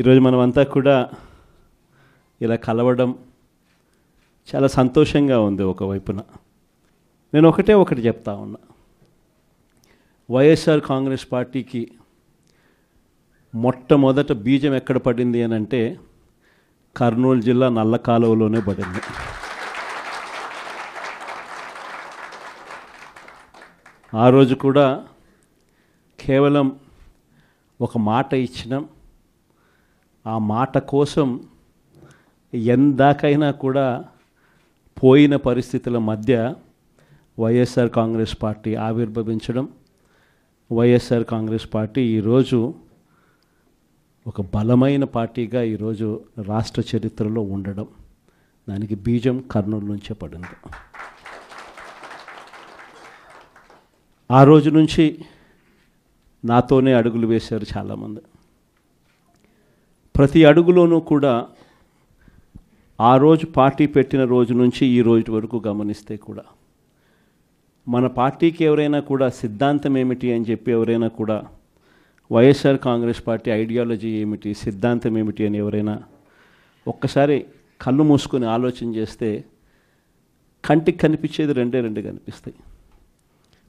ఈరోజు మనమంతా కూడా ఇలా కలవడం చాలా సంతోషంగా ఉంది. ఒకవైపున నేను ఒకటి చెప్తా ఉన్నా, వైఎస్ఆర్ కాంగ్రెస్ పార్టీకి మొట్టమొదట బీజం ఎక్కడ పడింది అని అంటే కర్నూలు జిల్లా నల్లకాలువలోనే పడింది. ఆ రోజు కూడా కేవలం ఒక మాట ఇచ్చినాం. ఆ మాట కోసం ఎందాకైనా కూడా పోయిన పరిస్థితుల మధ్య వైఎస్ఆర్ కాంగ్రెస్ పార్టీ ఆవిర్భవించడం, వైఎస్ఆర్ కాంగ్రెస్ పార్టీ ఈరోజు ఒక బలమైన పార్టీగా ఈరోజు రాష్ట్ర చరిత్రలో ఉండడం, దానికి బీజం కర్నూలు నుంచే పడింది. ఆ రోజు నుంచి నాతోనే అడుగులు వేశారు చాలామంది. ప్రతి అడుగులోనూ కూడా ఆ రోజు పార్టీ పెట్టిన రోజు నుంచి ఈ రోజు వరకు గమనిస్తే కూడా మన పార్టీకి ఎవరైనా కూడా సిద్ధాంతం ఏమిటి అని చెప్పి ఎవరైనా కూడా వైఎస్ఆర్ కాంగ్రెస్ పార్టీ ఐడియాలజీ ఏమిటి, సిద్ధాంతం ఏమిటి అని ఎవరైనా ఒక్కసారి కళ్ళు మూసుకొని ఆలోచన చేస్తే కంటికి కనిపించేది రెండు కనిపిస్తాయి.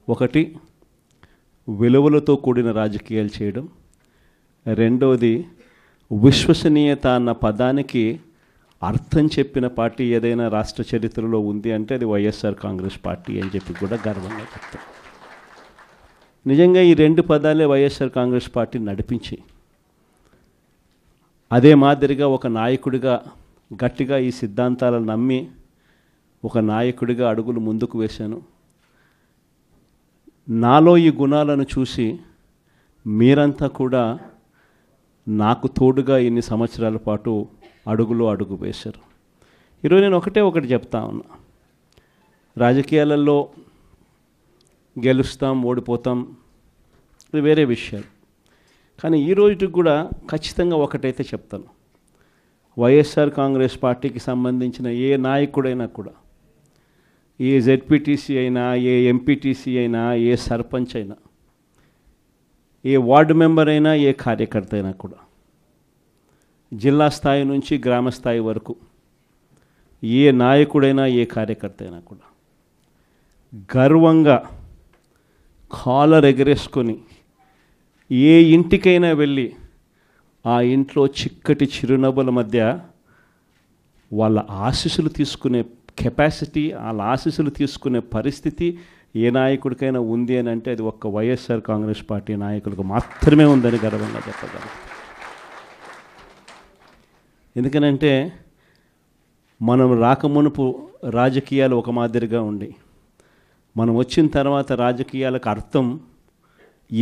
ఒకటి, విలువలతో కూడిన రాజకీయాలు చేయడం. రెండవది, విశ్వసనీయత అన్న పదానికి అర్థం చెప్పిన పార్టీ ఏదైనా రాష్ట్ర చరిత్రలో ఉంది అంటే అది వైఎస్ఆర్ కాంగ్రెస్ పార్టీ అని చెప్పి కూడా గర్వంగా చెప్తాం. నిజంగా ఈ రెండు పదాలే వైఎస్ఆర్ కాంగ్రెస్ పార్టీ నడిపించి, అదే మాదిరిగా ఒక నాయకుడిగా గట్టిగా ఈ సిద్ధాంతాలను నమ్మి ఒక నాయకుడిగా అడుగులు ముందుకు వేశాను. నాలో ఈ గుణాలను చూసి మీరంతా కూడా నాకు తోడుగా ఇన్ని సంవత్సరాల పాటు అడుగులో అడుగు వేశారు. ఈరోజు నేను ఒకటి చెప్తా ఉన్నా, రాజకీయాలలో గెలుస్తాం ఓడిపోతాం ఇది వేరే విషయాలు. కానీ ఈ రోజుకి కూడా ఖచ్చితంగా ఒకటైతే చెప్తాను, వైఎస్ఆర్ కాంగ్రెస్ పార్టీకి సంబంధించిన ఏ నాయకుడైనా కూడా, ఏ జెడ్పీటీసీ అయినా, ఏ ఎంపీటీసీ అయినా, ఏ సర్పంచ్ అయినా, ఏ వార్డు మెంబర్ అయినా, ఏ కార్యకర్త అయినా కూడా, జిల్లా స్థాయి నుంచి గ్రామ స్థాయి వరకు ఏ నాయకుడైనా, ఏ కార్యకర్త అయినా కూడా గర్వంగా కాలర్ ఎగరేసుకొని ఏ ఇంటికైనా వెళ్ళి ఆ ఇంట్లో చిక్కటి చిరునవ్వుల మధ్య వాళ్ళ ఆశీస్సులు తీసుకునే కెపాసిటీ, వాళ్ళ ఆశీస్సులు తీసుకునే పరిస్థితి ఏ నాయకుడికైనా ఉంది అని అంటే అది ఒక్క వైఎస్ఆర్ కాంగ్రెస్ పార్టీ నాయకులకు మాత్రమే ఉందని గర్వంగా చెప్పగలం. ఎందుకనంటే మనం రాకమునుపు రాజకీయాలు ఒక మాదిరిగా ఉండి, మనం వచ్చిన తర్వాత రాజకీయాలకు అర్థం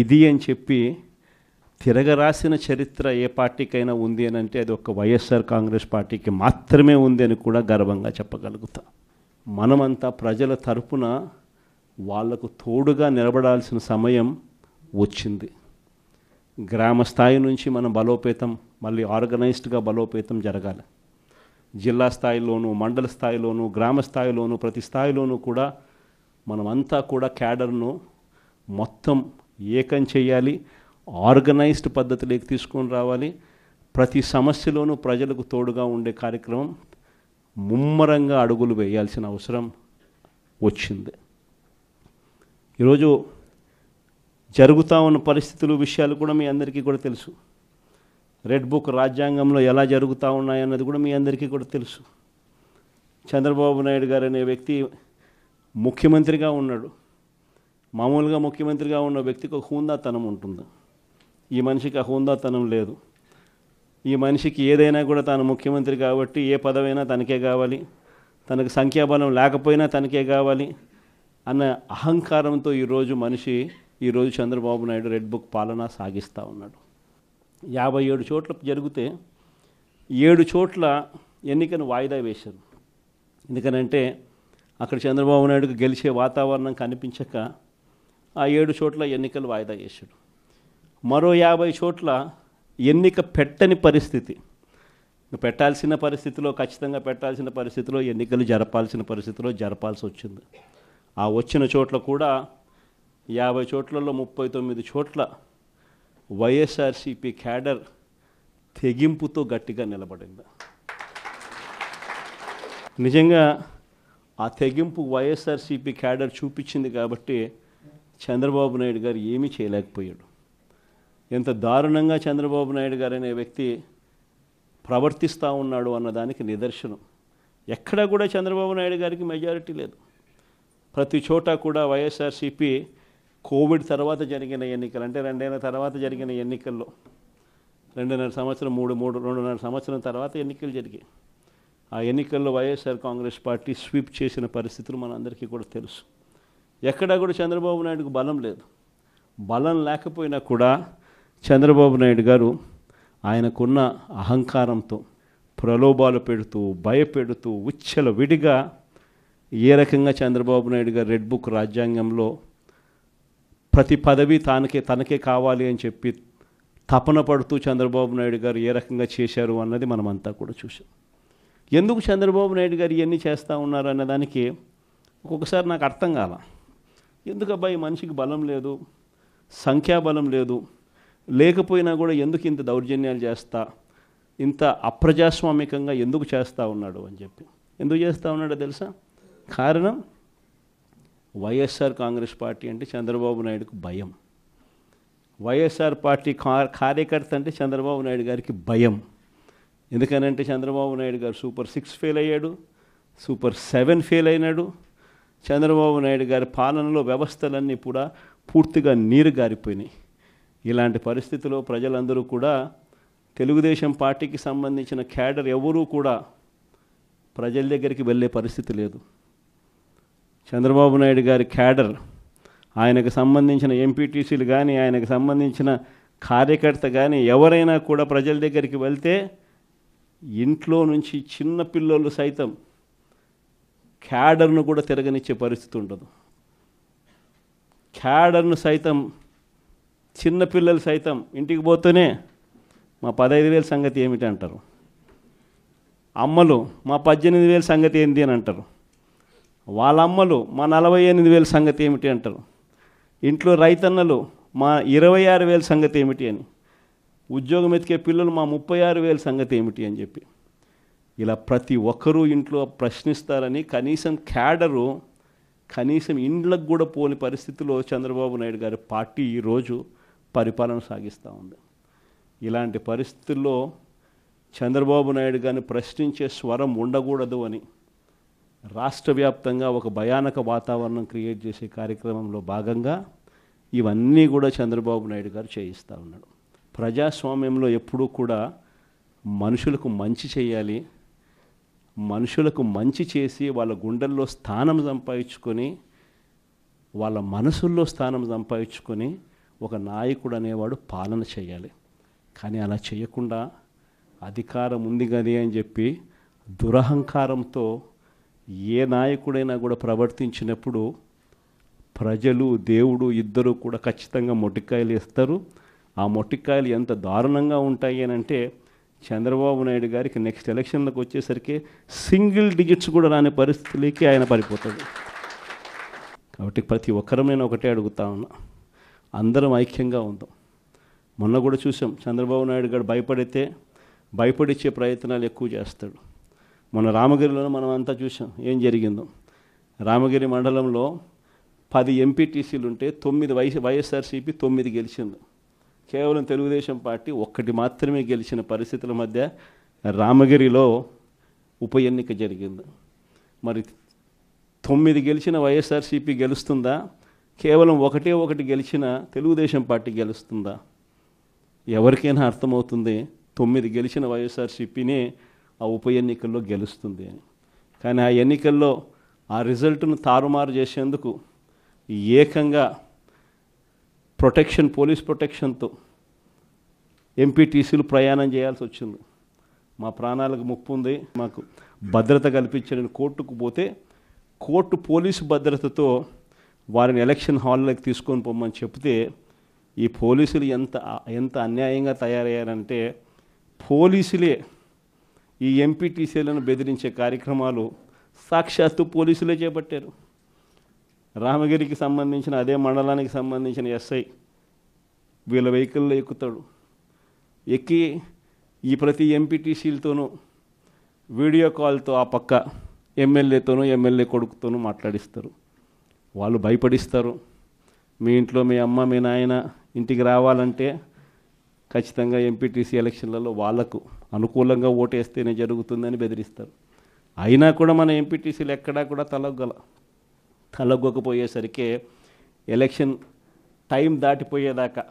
ఇది అని చెప్పి తిరగరాసిన చరిత్ర ఏ పార్టీకైనా ఉంది అని అంటే అది ఒక్క వైఎస్ఆర్ కాంగ్రెస్ పార్టీకి మాత్రమే ఉంది అని కూడా గర్వంగా చెప్పగలుగుతా. మనమంతా ప్రజల తరపున వాళ్లకు తోడుగా నిలబడాల్సిన సమయం వచ్చింది. గ్రామ స్థాయి నుంచి మనం బలోపేతం, మళ్ళీ ఆర్గనైజ్డ్గా బలోపేతం జరగాలి. జిల్లా స్థాయిలోనూ, మండల స్థాయిలోనూ, గ్రామ స్థాయిలోనూ, ప్రతి స్థాయిలోనూ కూడా మనమంతా కూడా క్యాడర్ను మొత్తం ఏకం చేయాలి, ఆర్గనైజ్డ్ పద్ధతిలోకి తీసుకొని రావాలి. ప్రతి సమస్యలోనూ ప్రజలకు తోడుగా ఉండే కార్యక్రమం ముమ్మరంగా అడుగులు వేయాల్సిన అవసరం వచ్చింది. ఈరోజు జరుగుతూ ఉన్న పరిస్థితులు, విషయాలు కూడా మీ అందరికీ కూడా తెలుసు. రెడ్ బుక్ రాజ్యాంగంలో ఎలా జరుగుతూ ఉన్నాయన్నది కూడా మీ అందరికీ కూడా తెలుసు. చంద్రబాబు నాయుడు గారు అనే వ్యక్తి ముఖ్యమంత్రిగా ఉన్నాడు. మామూలుగా ముఖ్యమంత్రిగా ఉన్న వ్యక్తికి ఒక హుందాతనం ఉంటుంది. ఈ మనిషికి ఆ హుందాతనం లేదు. ఈ మనిషికి ఏదైనా కూడా తాను ముఖ్యమంత్రి కాబట్టి ఏ పదవైనా తనకే కావాలి, తనకు సంఖ్యాబలం లేకపోయినా తనకే కావాలి అన్న అహంకారంతో ఈరోజు చంద్రబాబు నాయుడు రెడ్ బుక్ పాలన సాగిస్తూ ఉన్నాడు. 57 చోట్ల జరిగితే 7 చోట్ల ఎన్నికను వాయిదా వేశారు. ఎందుకనంటే అక్కడ చంద్రబాబు నాయుడుకు గెలిచే వాతావరణం కనిపించక ఆ 7 చోట్ల ఎన్నికలు వాయిదా చేశాడు. మరో 50 చోట్ల ఎన్నిక పెట్టని పరిస్థితి, పెట్టాల్సిన పరిస్థితిలో, ఖచ్చితంగా పెట్టాల్సిన పరిస్థితిలో, ఎన్నికలు జరపాల్సిన పరిస్థితిలో జరపాల్సి వచ్చింది. ఆ వచ్చిన చోట్ల కూడా 50 చోట్లలో 39 చోట్ల వైఎస్ఆర్సీపీ క్యాడర్ తెగింపుతో గట్టిగా నిలబడింది. నిజంగా ఆ తెగింపు వైఎస్ఆర్సీపీ క్యాడర్ చూపించింది కాబట్టి చంద్రబాబు నాయుడు గారు ఏమీ చేయలేకపోయాడు. ఎంత దారుణంగా చంద్రబాబు నాయుడు గారు అనే వ్యక్తి ప్రవర్తిస్తూ ఉన్నాడు అన్నదానికి నిదర్శనం. ఎక్కడా కూడా చంద్రబాబు నాయుడు గారికి మెజారిటీ లేదు. ప్రతి చోట కూడా వైఎస్ఆర్సీపీ కోవిడ్ తర్వాత జరిగిన ఎన్నికలు, అంటే 2 ఏళ్ల తర్వాత జరిగిన ఎన్నికల్లో 2.5 సంవత్సరం 2.5 సంవత్సరం తర్వాత ఎన్నికలు జరిగాయి. ఆ ఎన్నికల్లో వైఎస్ఆర్ కాంగ్రెస్ పార్టీ స్వీప్ చేసిన పరిస్థితులు మనందరికీ కూడా తెలుసు. ఎక్కడా కూడా చంద్రబాబు నాయుడుకు బలం లేదు. బలం లేకపోయినా కూడా చంద్రబాబు నాయుడు గారు ఆయనకున్న అహంకారంతో ప్రలోభాలు పెడుతూ భయపెడుతూ విడిగా ఏ రకంగా చంద్రబాబు నాయుడు గారు రెడ్ బుక్ రాజ్యాంగంలో ప్రతి పదవి తనకే కావాలి అని చెప్పి తపన పడుతూ చంద్రబాబు నాయుడు గారు ఏ రకంగా చేశారు అన్నది మనమంతా కూడా చూసాం. ఎందుకు చంద్రబాబు నాయుడు గారు ఇవన్నీ చేస్తూ ఉన్నారు అన్నదానికి ఒక్కొక్కసారి నాకు అర్థం కాల. ఎందుకు అబ్బాయి మనిషికి బలం లేదు, సంఖ్యాబలం లేదు, లేకపోయినా కూడా ఎందుకు ఇంత దౌర్జన్యాలు చేస్తా, ఇంత అప్రజాస్వామికంగా ఎందుకు చేస్తూ ఉన్నాడు అని చెప్పి. ఎందుకు చేస్తూ ఉన్నాడో తెలుసా? కారణం వైఎస్ఆర్ కాంగ్రెస్ పార్టీ అంటే చంద్రబాబు నాయుడుకు భయం. వైఎస్ఆర్ పార్టీ కార్యకర్త అంటే చంద్రబాబు నాయుడు గారికి భయం. ఎందుకనంటే చంద్రబాబు నాయుడు గారు సూపర్ 6 ఫెయిల్ అయ్యాడు, సూపర్ 7 ఫెయిల్ అయినాడు. చంద్రబాబు నాయుడు గారి పాలనలో వ్యవస్థలన్నీ కూడా పూర్తిగా నీరు గారిపోయినాయి. ఇలాంటి పరిస్థితిలో ప్రజలందరూ కూడా తెలుగుదేశం పార్టీకి సంబంధించిన క్యాడర్ ఎవరూ కూడా ప్రజల దగ్గరికి వెళ్ళే పరిస్థితి లేదు. చంద్రబాబు నాయుడు గారి క్యాడర్, ఆయనకు సంబంధించిన ఎంపీటీసీలు కానీ, ఆయనకు సంబంధించిన కార్యకర్త కానీ ఎవరైనా కూడా ప్రజల దగ్గరికి వెళ్తే ఇంట్లో నుంచి చిన్న పిల్లలు సైతం క్యాడర్ను కూడా తిరగనిచ్చే పరిస్థితి ఉండదు. క్యాడర్ను సైతం, చిన్నపిల్లలు సైతం ఇంటికి పోతూనే మా 15,000 సంగతి ఏమిటి అంటారు. అమ్మలు మా 18,000 సంగతి ఏంటి అని అంటారు. వాళ్ళ అమ్మలు మా 48,000 సంగతి ఏమిటి అంటారు. ఇంట్లో రైతన్నలు మా 26,000 సంగతి ఏమిటి అని, ఉద్యోగం ఎతికే పిల్లలు మా 36,000 సంగతి ఏమిటి అని చెప్పి ఇలా ప్రతి ఒక్కరూ ఇంట్లో ప్రశ్నిస్తారని కనీసం క్యాడరు కనీసం ఇండ్లకు కూడా పోని పరిస్థితిలో చంద్రబాబు నాయుడు గారి పార్టీ ఈరోజు పరిపాలన సాగిస్తూ ఉంది. ఇలాంటి పరిస్థితుల్లో చంద్రబాబు నాయుడు గారిని ప్రశ్నించే స్వరం ఉండకూడదు అని రాష్ట్ర వ్యాప్తంగా ఒక భయానక వాతావరణం క్రియేట్ చేసే కార్యక్రమంలో భాగంగా ఇవన్నీ కూడా చంద్రబాబు నాయుడు గారు చేయిస్తూ ఉన్నాడు. ప్రజాస్వామ్యంలో ఎప్పుడూ కూడా మనుషులకు మంచి చేయాలి, మనుషులకు మంచి చేసి వాళ్ళ గుండెల్లో స్థానం సంపాదించుకొని, వాళ్ళ మనసుల్లో స్థానం సంపాదించుకొని ఒక నాయకుడు అనేవాడు పాలన చేయాలి. కానీ అలా చేయకుండా అధికారం ఉంది కానీ అని చెప్పి దురహంకారంతో ఏ నాయకుడైనా కూడా ప్రవర్తించినప్పుడు ప్రజలు దేవుడు ఇద్దరు కూడా ఖచ్చితంగా మొట్టికాయలు ఇస్తారు. ఆ మొట్టికాయలు ఎంత దారుణంగా ఉంటాయి అని అంటే చంద్రబాబు నాయుడు గారికి నెక్స్ట్ ఎలక్షన్లకు వచ్చేసరికి సింగిల్ డిజిట్స్ కూడా రాని పరిస్థితులకి ఆయన పడిపోతాడు. కాబట్టి ప్రతి ఒక్కరం నేను ఒకటే అడుగుతా ఉన్నా, అందరం ఐక్యంగా ఉందాం. మొన్న కూడా చూసాం, చంద్రబాబు నాయుడు గారు భయపడిచ్చే ప్రయత్నాలు ఎక్కువ చేస్తాడు. మొన్న రామగిరిలో మనం అంతా చూసాం ఏం జరిగిందో. రామగిరి మండలంలో 10 ఎంపీటీసీలు ఉంటే 9 వైఎస్ఆర్సీపీ 9 గెలిచింది. కేవలం తెలుగుదేశం పార్టీ 1 మాత్రమే గెలిచిన పరిస్థితుల మధ్య రామగిరిలో ఉప ఎన్నిక జరిగింది. మరి 9 గెలిచిన వైఎస్ఆర్సీపీ గెలుస్తుందా? కేవలం 1 గెలిచిన తెలుగుదేశం పార్టీ గెలుస్తుందా? ఎవరికైనా అర్థమవుతుంది 9 గెలిచిన వైఎస్ఆర్సీపీనే ఆ ఉప ఎన్నికల్లో గెలుస్తుంది అని. కానీ ఆ ఎన్నికల్లో ఆ రిజల్ట్ను తారుమారు చేసేందుకు ఏకంగా పోలీస్ ప్రొటెక్షన్తో ఎంపీటీసీలు ప్రయాణం చేయాల్సి వచ్చింది. మా ప్రాణాలకు ముప్పు ఉంది, మాకు భద్రత కల్పించని కోర్టుకు పోతే కోర్టు పోలీసు భద్రతతో వారిని ఎలక్షన్ హాల్లోకి తీసుకొని పోమని చెప్తే ఈ పోలీసులు ఎంత అన్యాయంగా తయారయ్యారంటే పోలీసులే ఈ ఎంపీటీసీలను బెదిరించే కార్యక్రమాలు సాక్షాత్తు పోలీసులే చేపట్టారు. రామగిరికి సంబంధించిన అదే మండలానికి సంబంధించిన ఎస్ఐ వీళ్ళ వెహికల్లో ఎక్కుతాడు. ఎక్కి ఈ ప్రతి ఎంపీటీసీలతోనూ వీడియో కాల్తో ఆ పక్క ఎమ్మెల్యేతోనూ ఎమ్మెల్యే కొడుకుతోనూ మాట్లాడిస్తారు. వాళ్ళు భయపడిస్తారు. మీ ఇంట్లో మీ అమ్మ మీ నాయన ఇంటికి రావాలంటే ఖచ్చితంగా ఎంపీటీసీ ఎలక్షన్లలో వాళ్లకు అనుకూలంగా ఓటేస్తేనే జరుగుతుందని బెదిరిస్తారు. అయినా కూడా మన ఎంపీటీసీలు ఎక్కడా కూడా తలగ్గకపోయేసరికి ఎలక్షన్ టైం దాటిపోయేదాకా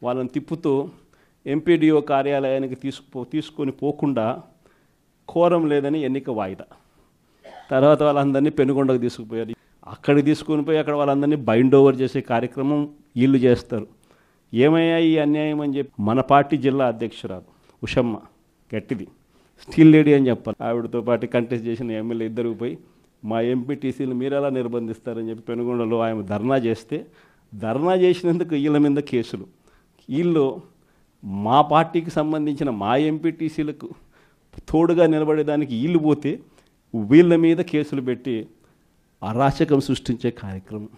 వాళ్ళని తిప్పుతూ ఎంపీడీఓ కార్యాలయానికి తీసుకొని పోకుండా కోరం లేదని ఎన్నిక వాయిదా. తర్వాత వాళ్ళందరినీ పెనుగొండకు తీసుకుపోయారు. అక్కడికి తీసుకొని పోయి అక్కడ వాళ్ళందరినీ బైండ్ ఓవర్ చేసే కార్యక్రమం వీళ్ళు చేస్తారు. ఏమయ్యా ఈ అన్యాయం అని చెప్పి మన పార్టీ జిల్లా అధ్యక్షురాలు ఉషమ్మ గట్టిది స్టీల్ లేడీ అని చెప్పాలి. ఆవిడతో పాటు కంటెస్ట్ చేసిన ఎమ్మెల్యే ఇద్దరు పోయి మా ఎంపీటీసీలు మీరు ఎలా నిర్బంధిస్తారని చెప్పి పెనుగొండలో ఆమె ధర్నా చేస్తే, ధర్నా చేసినందుకు వీళ్ళ మీద కేసులు. వీళ్ళు మా పార్టీకి సంబంధించిన మా ఎంపీటీసీలకు తోడుగా నిలబడేదానికి వీళ్ళు పోతే వీళ్ళ మీద కేసులు పెట్టి అరాచకం సృష్టించే కార్యక్రమం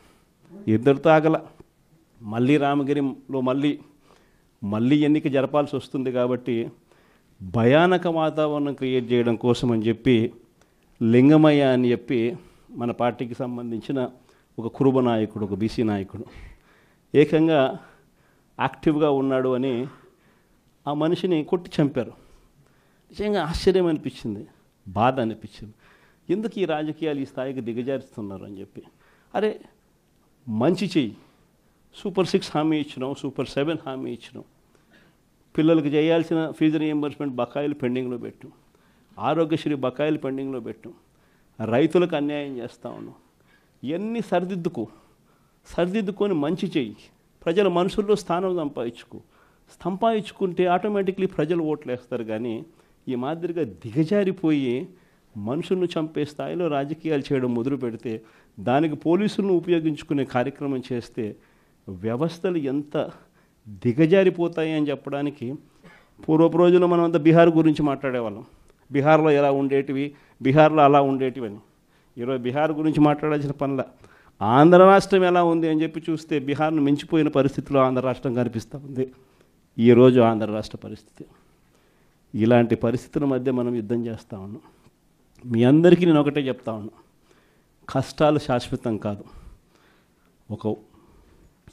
ఇద్దరితో ఆగల. మళ్ళీ రామగిరిలో మళ్ళీ ఎన్నిక జరపాల్సి వస్తుంది కాబట్టి భయానక వాతావరణం క్రియేట్ చేయడం కోసం అని చెప్పి లింగమయ్య అని చెప్పి మన పార్టీకి సంబంధించిన ఒక కురుబ నాయకుడు, ఒక బీసీ నాయకుడు ఏకంగా యాక్టివ్గా ఉన్నాడు అని ఆ మనిషిని కొట్టి చంపారు. నిజంగా ఆశ్చర్యం అనిపించింది, బాధ అనిపించింది. ఎందుకు ఈ రాజకీయాలు ఈ స్థాయికి దిగజారుస్తున్నారు అని చెప్పి. అరే మంచి చెయ్యి, సూపర్ 6 హామీ ఇచ్చినాం, సూపర్ 7 హామీ ఇచ్చినాం, పిల్లలకు చేయాల్సిన ఫీజు రీఎంబర్స్మెంట్ బకాయిలు పెండింగ్లో పెట్టు, ఆరోగ్యశ్రీ బకాయిలు పెండింగ్లో పెట్టు, రైతులకు అన్యాయం చేస్తా ఉన్నాం. ఇవన్నీ సరిదిద్దుకొని మంచి చెయ్యి, ప్రజల మనసుల్లో స్థానం సంపాదించుకుంటే ఆటోమేటిక్లీ ప్రజలు ఓట్లు వేస్తారు. కానీ ఈ మాదిరిగా దిగజారిపోయి మనుషులను చంపే స్థాయిలో రాజకీయాలు చేయడం మొదలు పెడితే, దానికి పోలీసులను ఉపయోగించుకునే కార్యక్రమం చేస్తే వ్యవస్థలు ఎంత దిగజారిపోతాయి అని చెప్పడానికి పూర్వపు రోజుల్లో మనం అంతా బీహార్ గురించి మాట్లాడేవాళ్ళం. బీహార్లో ఎలా ఉండేటివి, బీహార్లో అలా ఉండేటివి అని. ఈరోజు బీహార్ గురించి మాట్లాడాల్సిన పనుల ఆంధ్ర రాష్ట్రం ఎలా ఉంది అని చెప్పి చూస్తే బీహార్ను మించిపోయిన పరిస్థితిలో ఆంధ్ర రాష్ట్రం కనిపిస్తూ ఉంది. ఈరోజు ఆంధ్ర రాష్ట్ర పరిస్థితి. ఇలాంటి పరిస్థితుల మధ్య మనం యుద్ధం చేస్తూ ఉన్నాం. మీ అందరికీ నేను ఒకటే చెప్తా ఉన్నా, కష్టాలు శాశ్వతం కాదు. ఒక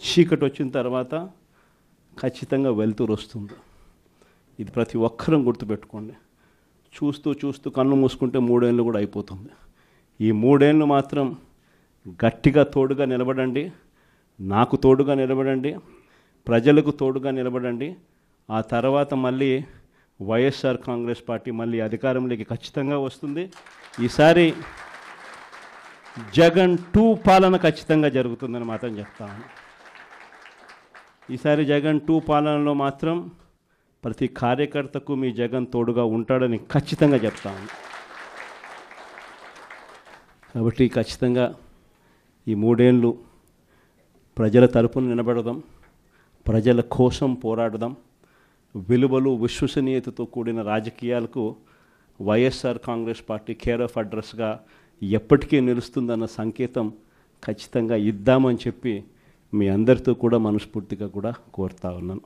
చీకటి వచ్చిన తర్వాత ఖచ్చితంగా వెలుతురు వస్తుంది. ఇది ప్రతి ఒక్కరం గుర్తుపెట్టుకోండి. చూస్తూ కన్ను మూసుకుంటే 3 ఏళ్ళు కూడా అయిపోతుంది. ఈ 3 ఏళ్ళు మాత్రం గట్టిగా తోడుగా నిలబడండి, నాకు తోడుగా నిలబడండి, ప్రజలకు తోడుగా నిలబడండి. ఆ తర్వాత మళ్ళీ వైఎస్ఆర్ కాంగ్రెస్ పార్టీ మళ్ళీ అధికారంలోకి ఖచ్చితంగా వస్తుంది. ఈసారి జగన్ 2 పాలన ఖచ్చితంగా జరుగుతుందని మాత్రం చెప్తాను. ఈసారి జగన్ 2 పాలనలో మాత్రం ప్రతి కార్యకర్తకు మీ జగన్ తోడుగా ఉంటాడని ఖచ్చితంగా చెప్తాను. కాబట్టి ఖచ్చితంగా ఈ 3 ఏళ్ళు ప్రజల తరపున నిలబడదాం, ప్రజల కోసం పోరాడదాం. విలువలు విశ్వసనీయతతో కూడిన రాజకీయాలకు YSR Congress party care of అడ్రస్గా ఎప్పటికీ నిలుస్తుందన్న సంకేతం ఖచ్చితంగా ఇద్దామని చెప్పి మీ అందరితో కూడా మనస్ఫూర్తిగా కూడా కోరుతా ఉన్నాను.